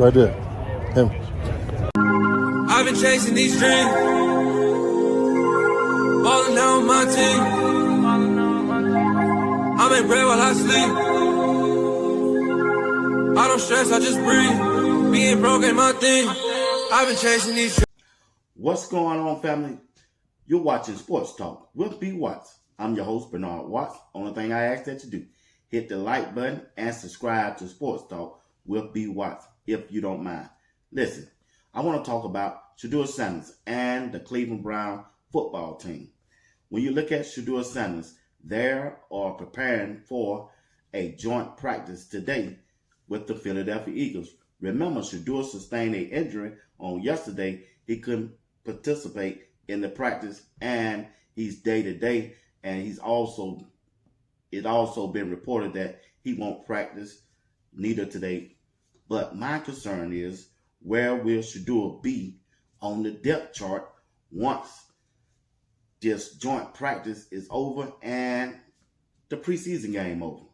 Right there. Him. I've been chasing these dreams, falling down with my team. I make bread while I sleep. I don't stress, I just breathe. Being broke ain't my thing. I've been chasing these dreams. What's going on, family? You're watching Sports Talk with B. Watts. I'm your host, Bernard Watts. Only thing I ask that you do, hit the like button and subscribe to Sports Talk with B. Watts, if you don't mind. Listen, I want to talk about Shedeur Sanders and the Cleveland Brown football team. When you look at Shedeur Sanders, they are preparing for a joint practice today with the Philadelphia Eagles. Remember, Shedeur sustained an injury on yesterday. He couldn't participate in the practice, and he's day-to-day, and it's also been reported that he won't practice neither today. But my concern is, where will Shedeur be on the depth chart once this joint practice is over and the preseason game over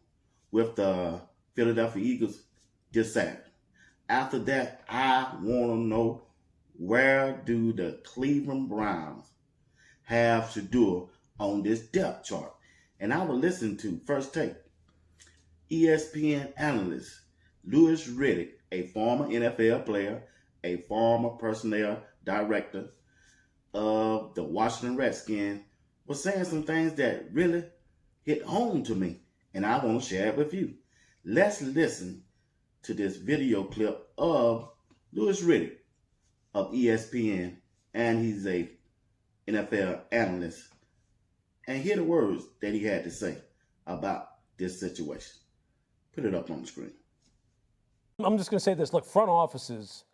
with the Philadelphia Eagles this Saturday? After that, I want to know, where do the Cleveland Browns have Shedeur on this depth chart? And I will listen to First Take. ESPN analyst Louis Riddick, a former NFL player, a former personnel director of the Washington Redskins, was saying some things that really hit home to me, and I want to share it with you. Let's listen to this video clip of Louis Riddick of ESPN, and he's a NFL analyst, and hear the words that he had to say about this situation. Put it up on the screen. I'm just going to say this. Look, front offices,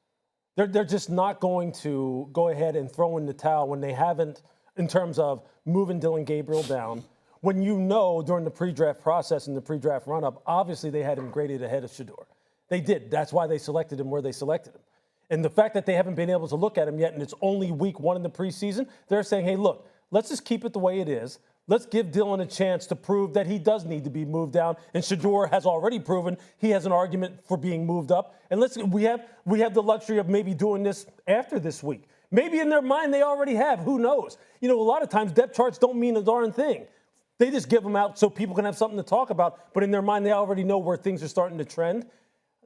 they're just not going to go ahead and throw in the towel when they haven't, in terms of moving Dillon Gabriel down, when you know during the pre-draft process and the pre-draft run-up, obviously they had him graded ahead of Shedeur. They did. That's why they selected him where they selected him. And the fact that they haven't been able to look at him yet, and it's only week 1 in the preseason, they're saying, hey, look, let's just keep it the way it is. Let's give Dillon a chance to prove that he does need to be moved down. And Shedeur has already proven he has an argument for being moved up. And we have the luxury of maybe doing this after this week. Maybe in their mind they already have. Who knows? You know, a lot of times depth charts don't mean a darn thing. They just give them out so people can have something to talk about. But in their mind, they already know where things are starting to trend.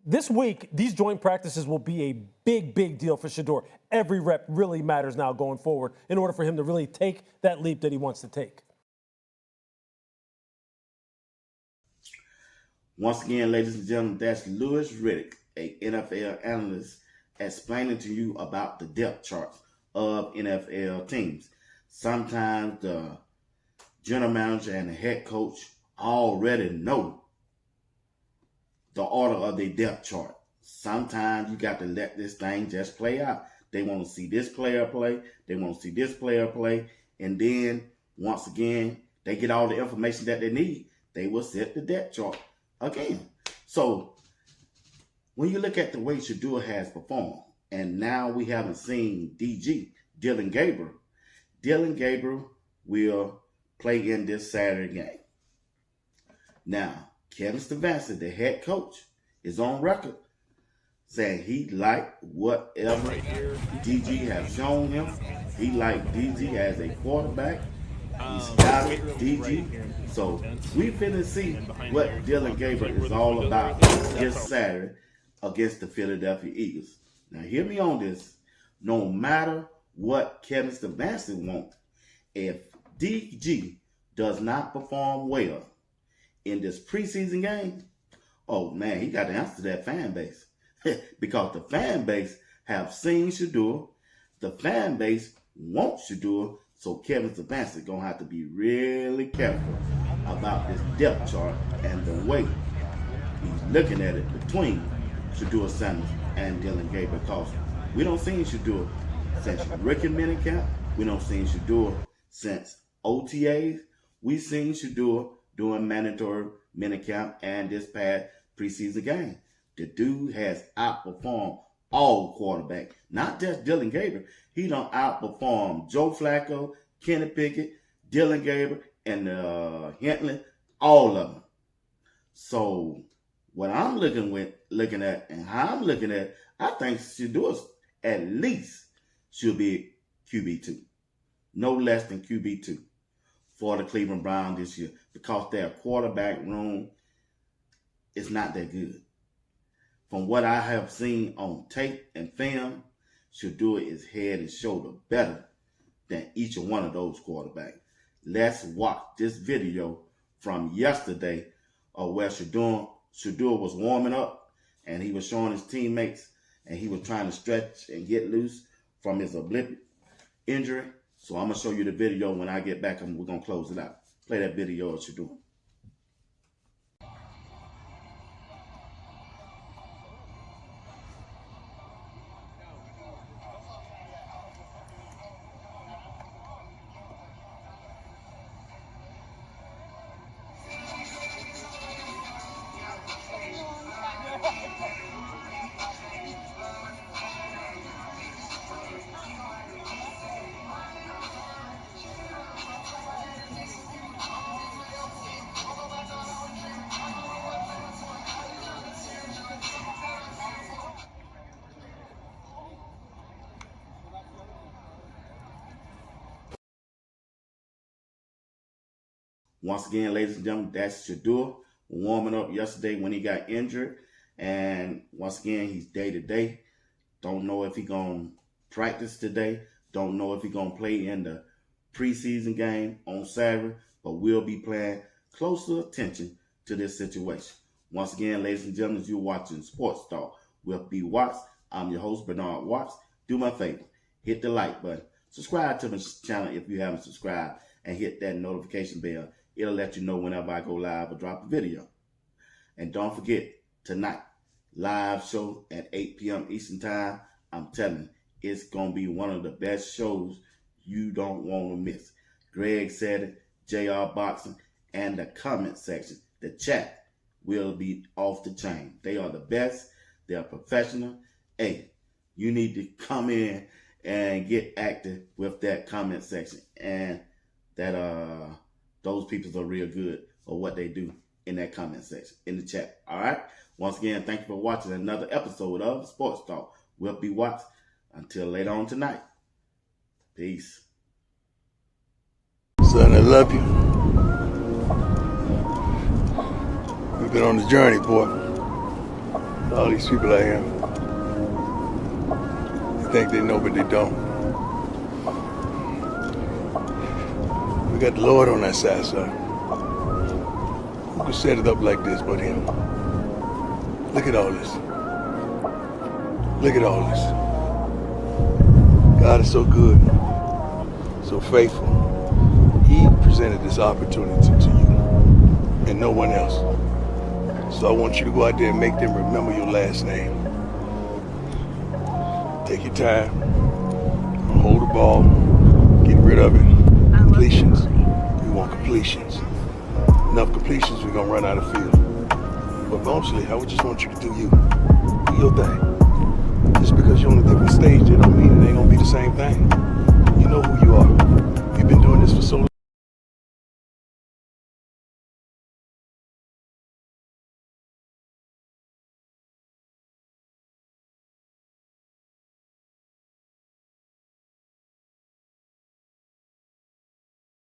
This week, these joint practices will be a big, big deal for Shedeur. Every rep really matters now going forward in order for him to really take that leap that he wants to take. Once again, ladies and gentlemen, that's Louis Riddick, an NFL analyst, explaining to you about the depth charts of NFL teams. Sometimes the general manager and the head coach already know the order of their depth chart. Sometimes you got to let this thing just play out. They want to see this player play. They want to see this player play. And then, once again, they get all the information that they need. They will set the depth chart again. So, when you look at the way Shedeur has performed, and now we haven't seen Dillon Gabriel will play in this Saturday game. Now, Kevin Stefanski, the head coach, is on record saying he liked whatever DG has shown him. He liked DG as a quarterback. He scouted DG. So we finna see what Dillon Gabriel is all about this Saturday against the Philadelphia Eagles. Now hear me on this. No matter what Kevin Stefanski wants, if DG does not perform well in this preseason game, oh man, he got to answer to that fan base. Because the fan base have seen Shedeur. The fan base wants Shedeur. So Kevin Stefanski is going to have to be really careful about this depth chart and the way he's looking at it between Shedeur Sanders and Dillon Gabriel. Because we don't see Shedeur since rookie minicamp. We don't see Shedeur since OTAs. We seen Shedeur doing mandatory minicamp and this past preseason game. The dude has outperformed all quarterbacks, not just Dillon Gabriel. He done outperformed Joe Flacco, Kenny Pickett, Dillon Gabriel, and Hintley, all of them. So what I'm looking at and how I'm looking at, I think Shedeur at least should be QB2. No less than QB2 for the Cleveland Browns this year because their quarterback room is not that good. From what I have seen on tape and film, Shedeur is head and shoulder better than each one of those quarterbacks. Let's watch this video from yesterday of where Shedeur was warming up and he was showing his teammates and he was trying to stretch and get loose from his oblique injury. So I'm going to show you the video when I get back and we're going to close it out. Play that video of Shedeur. Once again, ladies and gentlemen, that's Shedeur warming up yesterday when he got injured. And once again, he's day to day. Don't know if he's going to practice today. Don't know if he's going to play in the preseason game on Saturday. But we'll be paying closer attention to this situation. Once again, ladies and gentlemen, you're watching Sports Talk with B. Watts. I'm your host, Bernard Watts. Do me a favor. Hit the like button. Subscribe to the channel if you haven't subscribed. And hit that notification bell. It'll let you know whenever I go live or drop a video. And don't forget, tonight, live show at 8 p.m. Eastern Time. I'm telling you, it's going to be one of the best shows you don't want to miss. Greg said it, JR Boxing, and the comment section, the chat will be off the chain. They are the best. They're professional. Hey, you need to come in and get active with that comment section. And that those people are real good at what they do in that comment section, in the chat. All right? Once again, thank you for watching another episode of Sports Talk with B. Watts. Until later on tonight. Peace. Son, I love you. We've been on the journey, boy. All these people out here. They think they know, but they don't. We got the Lord on our side, son. Who could set it up like this but him? Look at all this. Look at all this. God is so good, so faithful. He presented this opportunity to you and no one else. So I want you to go out there and make them remember your last name. Take your time, hold the ball, get rid of it. Completions. We want completions. Enough completions, we're going to run out of field. But mostly, I would just want you to do you. Do your thing. Just because you're on a different stage, that don't mean it ain't going to be the same thing.